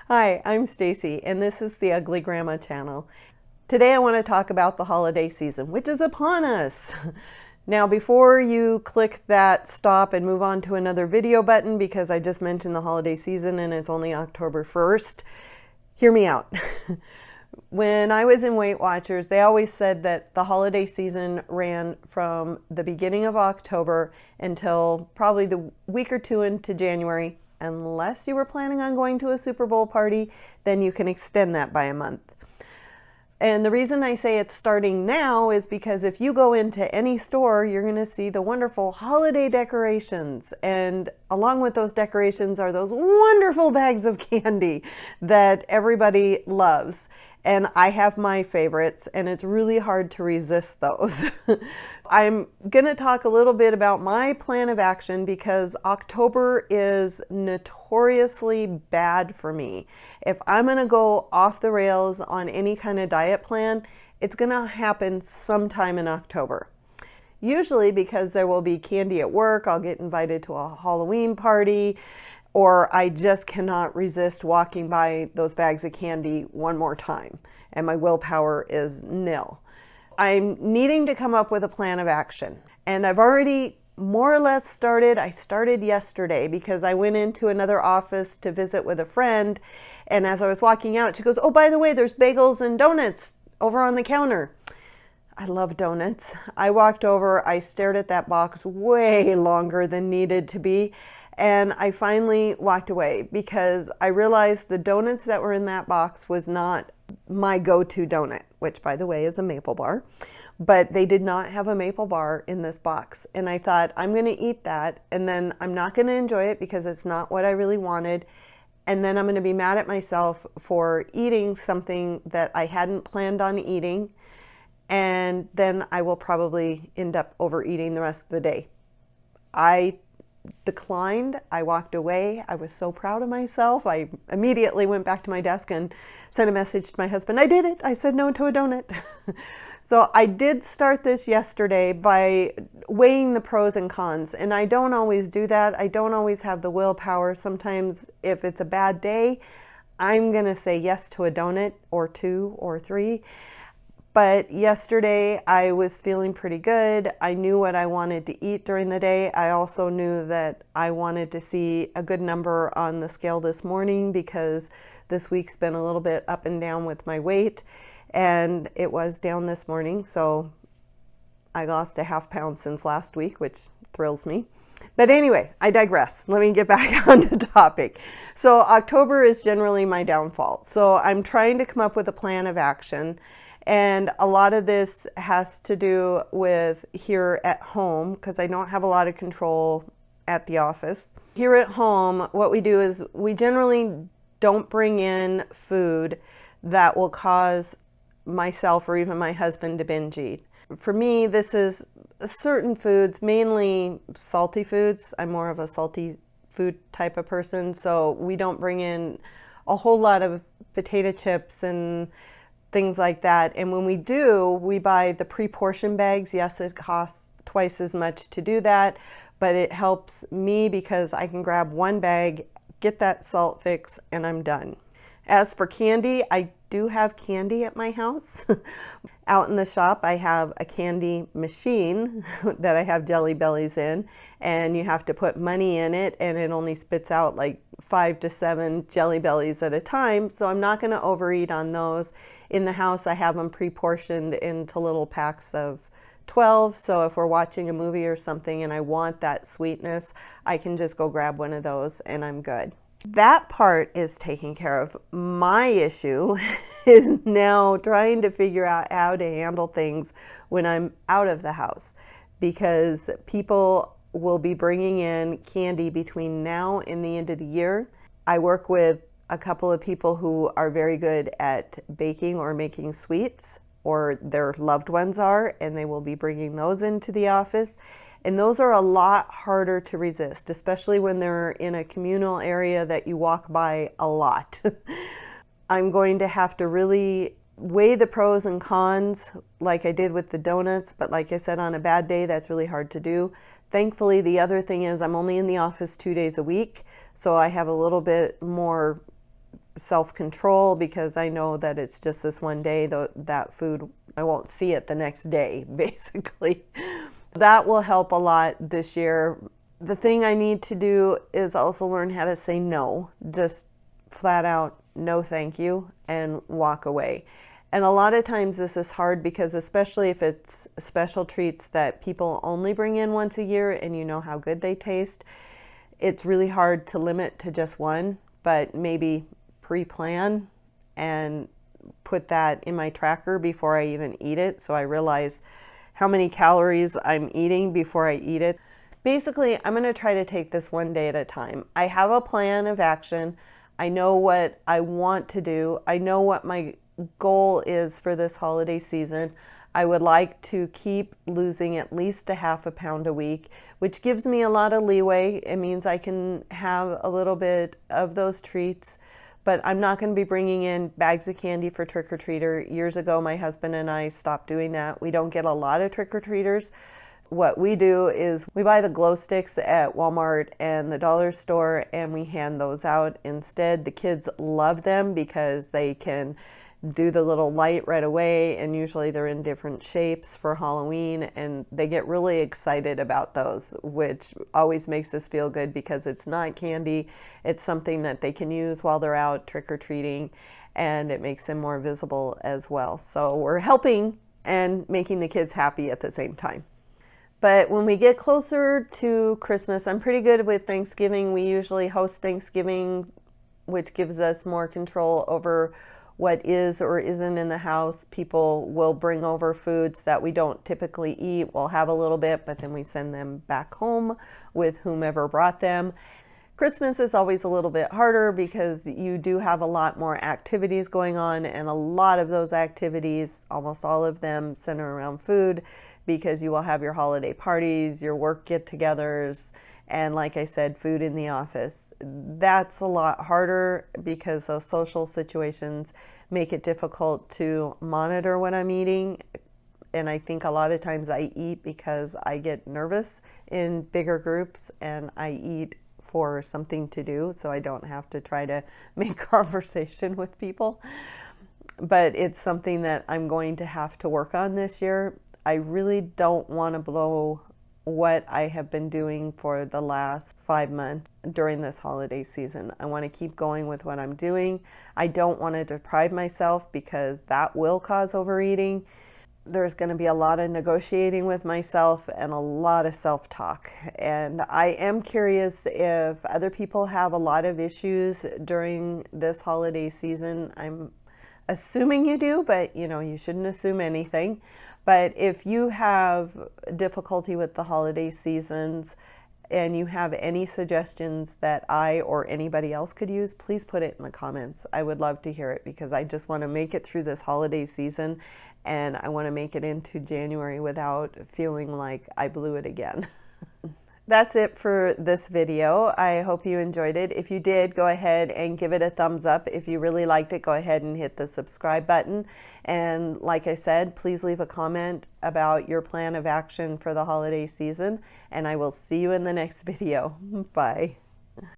Hi, I'm Stacy, and this is the Ugly Grandma channel. Today I want to talk about the holiday season, which is upon us. Now, before you click that stop and move on to another video button, because I just mentioned the holiday season and it's only October 1st, hear me out. When I was in Weight Watchers, they always said that the holiday season ran from the beginning of October until probably the week or two into January. Unless you were planning on going to a Super Bowl party, then you can extend that by a month. And the reason I say it's starting now is because if you go into any store, you're going to see the wonderful holiday decorations. And along with those decorations are those wonderful bags of candy that everybody loves. And I have my favorites, and it's really hard to resist those. I'm going to talk a little bit about my plan of action because October is notoriously bad for me. If I'm going to go off the rails on any kind of diet plan, it's going to happen sometime in October. Usually because there will be candy at work, I'll get invited to a Halloween party, or I just cannot resist walking by those bags of candy one more time, and my willpower is nil. I'm needing to come up with a plan of action, and I've already more or less started. I started yesterday because I went into another office to visit with a friend, and as I was walking out, she goes, "Oh, by the way, there's bagels and donuts over on the counter." I love donuts. I walked over, I stared at that box way longer than needed to be, and I finally walked away because I realized the donuts that were in that box was not my go-to donut, which by the way is a maple bar, but they did not have a maple bar in this box. And I thought, I'm going to eat that, and then I'm not going to enjoy it because it's not what I really wanted. And then I'm going to be mad at myself for eating something that I hadn't planned on eating. And then I will probably end up overeating the rest of the day. I declined. I walked away. I was so proud of myself. I immediately went back to my desk and sent a message to my husband. I did it. I said no to a donut. So I did start this yesterday by weighing the pros and cons. And I don't always do that. I don't always have the willpower. Sometimes if it's a bad day, I'm going to say yes to a donut or two or three. But yesterday I was feeling pretty good. I knew what I wanted to eat during the day. I also knew that I wanted to see a good number on the scale this morning because this week's been a little bit up and down with my weight, and it was down this morning. So I lost a ½ pound since last week, which thrills me. But anyway, I digress. Let me get back on the topic. So October is generally my downfall. So I'm trying to come up with a plan of action. And a lot of this has to do with here at home because I don't have a lot of control at the office. Here at home, what we do is we generally don't bring in food that will cause myself or even my husband to binge eat. For me, this is certain foods, mainly salty foods. I'm more of a salty food type of person, so we don't bring in a whole lot of potato chips and things like that. And when we do, we buy the pre-portion bags. Yes, it costs twice as much to do that, but it helps me because I can grab one bag, get that salt fix, and I'm done. As for candy, I do have candy at my house. Out in the shop, I have a candy machine that I have Jelly Bellies in, and you have to put money in it, and it only spits out like 5 to 7 Jelly Bellies at a time, so I'm not going to overeat on those. In the house, I have them pre-portioned into little packs of 12, so if we're watching a movie or something and I want that sweetness, I can just go grab one of those and I'm good. That part is taken care of. My issue is now trying to figure out how to handle things when I'm out of the house, because people will be bringing in candy between now and the end of the year. I work with a couple of people who are very good at baking or making sweets, or their loved ones are, and they will be bringing those into the office. And those are a lot harder to resist, especially when they're in a communal area that you walk by a lot. I'm going to have to really weigh the pros and cons like I did with the donuts, but like I said, on a bad day, that's really hard to do. Thankfully, the other thing is I'm only in the office 2 days a week, so I have a little bit more self-control because I know that it's just this one day, that food, I won't see it the next day, basically. That will help a lot this year. The thing I need to do is also learn how to say no, just flat out, no thank you, and walk away. And a lot of times this is hard because especially if it's special treats that people only bring in once a year and you know how good they taste, it's really hard to limit to just one, but maybe pre-plan and put that in my tracker before I even eat it so I realize how many calories I'm eating before I eat it. Basically, I'm going to try to take this one day at a time. I have a plan of action. I know what I want to do. I know what my goal is for this holiday season. I would like to keep losing at least a half a pound a week, which gives me a lot of leeway. It means I can have a little bit of those treats, but I'm not going to be bringing in bags of candy for trick-or-treater. Years ago, my husband and I stopped doing that. We don't get a lot of trick-or-treaters. What we do is we buy the glow sticks at Walmart and the dollar store and we hand those out instead. The kids love them because they can do the little light right away, and usually they're in different shapes for Halloween, and they get really excited about those, which always makes us feel good because it's not candy. It's something that they can use while they're out trick-or-treating, and it makes them more visible as well. So we're helping and making the kids happy at the same time. But when we get closer to Christmas, I'm pretty good with Thanksgiving. We usually host Thanksgiving, which gives us more control over what is or isn't in the house. People will bring over foods that we don't typically eat. We'll have a little bit, but then we send them back home with whomever brought them. Christmas is always a little bit harder because you do have a lot more activities going on, and a lot of those activities, almost all of them, center around food because you will have your holiday parties, your work get-togethers, and like I said, food in the office. That's a lot harder because those social situations make it difficult to monitor what I'm eating. And I think a lot of times I eat because I get nervous in bigger groups, and I eat for something to do so I don't have to try to make conversation with people. But it's something that I'm going to have to work on this year. I really don't want to blow what I have been doing for the last 5 months during this holiday season. I want to keep going with what I'm doing. I don't want to deprive myself because that will cause overeating. There's going to be a lot of negotiating with myself and a lot of self-talk. And I am curious if other people have a lot of issues during this holiday season. I'm assuming you do, but you shouldn't assume anything. But if you have difficulty with the holiday seasons and you have any suggestions that I or anybody else could use, please put it in the comments. I would love to hear it because I just want to make it through this holiday season, and I want to make it into January without feeling like I blew it again. That's it for this video. I hope you enjoyed it. If you did, go ahead and give it a thumbs up. If you really liked it, go ahead and hit the subscribe button. And like I said, please leave a comment about your plan of action for the holiday season, and I will see you in the next video. Bye.